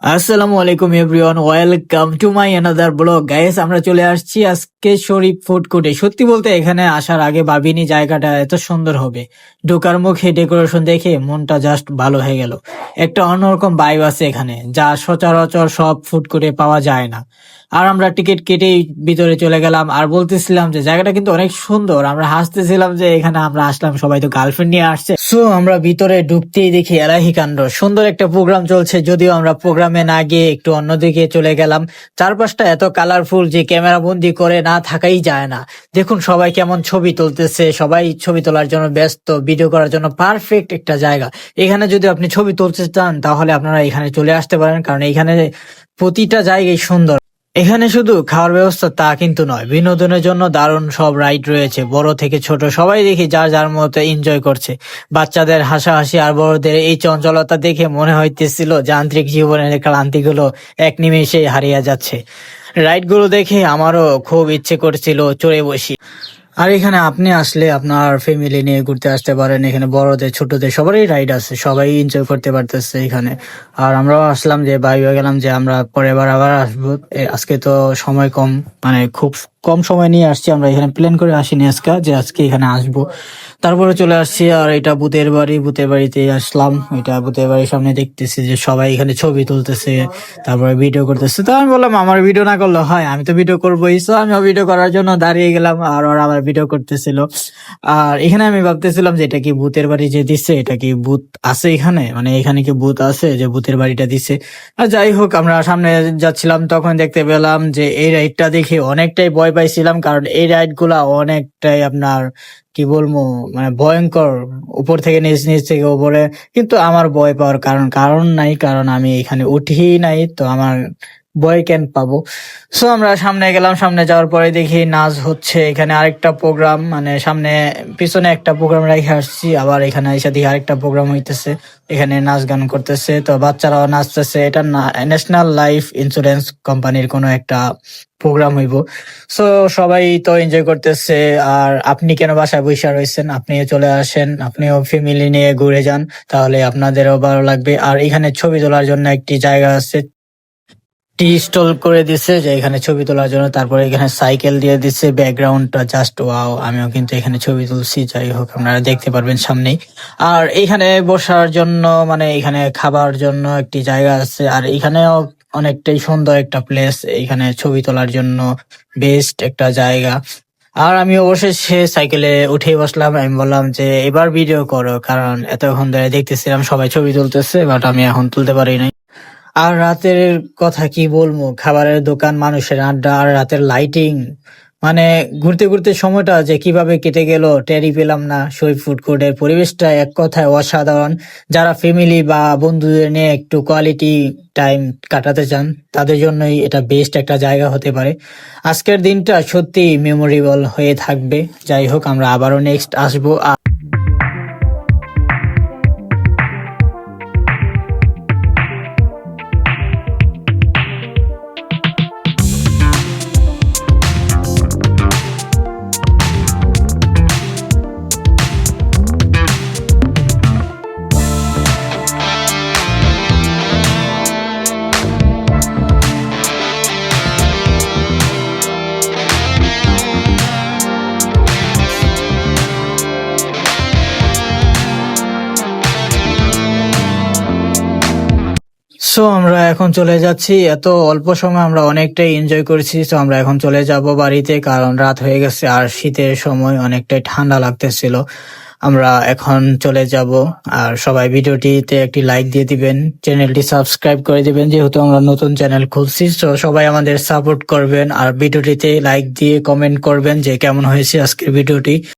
আসসালামু আলাইকুম everyone, welcome to my another blog. Guys, আমরা চলে আসছি আজকে শরীফ ফুড কোর্টে। সত্যি বলতে এখানে আসার আগে ভাবিনি জায়গাটা এত সুন্দর হবে। ঢোকার মুখে ডেকোরেশন দেখে মনটা জাস্ট ভালো হয়ে গেল। একটা অন্যরকম ভাইব আছে এখানে, যা সচরাচর সব ফুড কোর্টে পাওয়া যায় না। আর আমরা টিকিট কেটেই ভিতরে চলে গেলাম আর বলতেছিলাম যে জায়গাটা কিন্তু অনেক সুন্দর। আমরা হাসতেছিলাম যে এখানে আমরা আসলাম, সবাই তো গার্লফ্রেন্ড নিয়ে আসছে। সো আমরা ভিতরে ঢুকতেই দেখি এলাহি কাণ্ড, সুন্দর একটা প্রোগ্রাম চলছে। যদিও আমরা প্রোগ্রামে না গিয়ে একটু অন্যদিকে চলে গেলাম। চারপাশটা এত কালারফুল যে ক্যামেরা বন্দি করে না থাকাই যায় না। দেখুন সবাই কেমন ছবি তুলতেছে, সবাই ছবি তোলার জন্য ব্যস্ত, ভিডিও করার জন্য পারফেক্ট একটা জায়গা। এখানে যদি আপনি ছবি তুলতে চান তাহলে আপনারা এখানে চলে আসতে পারেন, কারণ এখানে প্রতিটা জায়গায় সুন্দর। এখানে শুধু খাওয়ার ব্যবস্থা তা কিন্তু নয়, বিনোদনের জন্য দারুণ সব রাইড রয়েছে। বড় থেকে ছোট সবাই দেখি যার যার মতো এনজয় করছে। বাচ্চাদের হাসাহাসি আর বড়দের এই চঞ্চলতা দেখে মনে হইতেছিল যান্ত্রিক জীবনের ক্লান্তিগুলো এক নিমেষেই হারিয়ে যাচ্ছে। রাইড গুলো দেখে আমারও খুব ইচ্ছে করছিল চড়ে বসি। আর এখানে আপনি আসলে আপনার ফ্যামিলি নিয়ে ঘুরতে আসতে পারেন। এখানে বড়দের ছোটদের সবারই রাইড আছে, সবাই এনজয় করতে পারতেছে এখানে। আর আমরাও আসলাম, যে ভাইবা গেলাম যে আমরা পরের বার আবার আসবো। আজকে তো সময় কম, মানে খুব কম সময় নিয়ে আসছি আমরা। এখানে প্ল্যান করে আসিনি আজকে যে আজকে এখানে আসবো। তারপরে চলে আসছি। আর এটা ভূতের বাড়ি, ভূতের বাড়িতে আসলাম। এটা ভূতের বাড়ির সামনে দেখতেছি যে সবাই এখানে ছবি তুলতেছে, তারপরে ভিডিও করতেছে। তো আমি বললাম আমার ভিডিও না করলে হয়, আমি তো ভিডিও করবোই। তো আমিও ভিডিও করার জন্য দাঁড়িয়ে গেলাম আর ওরা আবার ভিডিও করতেছিল। আর এখানে আমি ভাবতেছিলাম যে এটা কি ভূতের বাড়ি যে দিচ্ছে, এটা কি ভূত আছে এখানে, মানে এখানে কি ভূত আছে যে ভূতের বাড়িটা দিচ্ছে। আর যাই হোক, আমরা সামনে যাচ্ছিলাম তখন দেখতে পেলাম যে এই রাইডটা দেখে অনেকটাই ভয় পাইছিলাম, কারণ এই রাইড গুলা অনেকটাই আপনার কি বলবো, মানে ভয়ঙ্কর। উপর থেকে নিচ, নিচ থেকে উপরে। কিন্তু আমার ভয় পাওয়ার কারণ নাই, কারণ আমি এখানে উঠি নাই, তো আমার ভয় কেন পাবো। সো আমরা সামনে গেলাম। সামনে যাওয়ার পরে দেখি নাচ হচ্ছে এখানে। আরেকটা প্রোগ্রাম, মানে সামনে পিছনে একটা প্রোগ্রাম রেখে আসছি, আবার এখানে এসে দেখি আরেকটা প্রোগ্রাম হইতেছে। এখানে নাচ গান করতেছে, তো বাচ্চারাও নাচতেছে। এটা ন্যাশনাল লাইফ ইন্স্যুরেন্স কোম্পানির কোনো একটা প্রোগ্রাম হইব। সো সবাই তো এনজয় করতেছে। আর আপনি কেন বাসায় বসে রয়েছেন? আপনিও চলে আসেন, আপনিও ফ্যামিলি নিয়ে ঘুরে যান, তাহলে আপনাদেরও ভালো লাগবে। আর এখানে ছবি তোলার জন্য একটি জায়গা আছে, টি স্টল করে দিছে যে এখানে ছবি তোলার জন্য। তারপরে এখানে সাইকেল দিয়ে দিচ্ছে, ব্যাকগ্রাউন্ডটা জাস্ট ওয়াও। আমিও কিন্তু এখানে ছবি তুলছি। যাই হোক, আপনারা দেখতে পারবেন সামনেই। আর এখানে বসার জন্য, মানে এখানে খাবার জন্য একটি জায়গা আছে। আর এখানেও অনেকটাই সুন্দর একটা প্লেস, এখানে ছবি তোলার জন্য বেস্ট একটা জায়গা। আর আমি অবশেষে সাইকেলে উঠে বসলাম। আমি বললাম যে এবার ভিডিও করো, কারণ এতক্ষণ ধরে দেখতেছিলাম সবাই ছবি তুলতেছে, বাট আমি এখন তুলতে পারি নাই। আর রাতের কথা কি বলবো, খাবারের দোকান, মানুষের আড্ডা আর রাতের লাইটিং, মানে ঘুরতে ঘুরতে সময়টা যে কিভাবে কেটে গেল টেরই পেলাম না। শরীফ ফুড কোর্টের পরিবেশটা এক কথায় অসাধারণ। যারা ফ্যামিলি বা বন্ধুদের নিয়ে একটু কোয়ালিটি টাইম কাটাতে চান তাদের জন্যই এটা বেস্ট একটা জায়গা হতে পারে। আজকের দিনটা সত্যি মেমোরেবল হয়ে থাকবে। যাই হোক, আমরা আবারও নেক্সট আসবো। সো আমরা এখন চলে যাচ্ছি। এত অল্প সময় আমরা অনেকটাই এনজয় করেছি। তো আমরা এখন চলে যাব বাড়িতে, কারণ রাত হয়ে গেছে আর শীতের সময় অনেকটাই ঠান্ডা লাগতেছিল। আমরা এখন চলে যাব। আর সবাই ভিডিওটিতে একটি লাইক দিয়ে দিবেন, চ্যানেলটি সাবস্ক্রাইব করে দিবেন, যেহেতু আমরা নতুন চ্যানেল খুলছি। তো সবাই আমাদের সাপোর্ট করবেন আর ভিডিওটিতে লাইক দিয়ে কমেন্ট করবেন যে কেমন হয়েছে আজকের ভিডিওটি।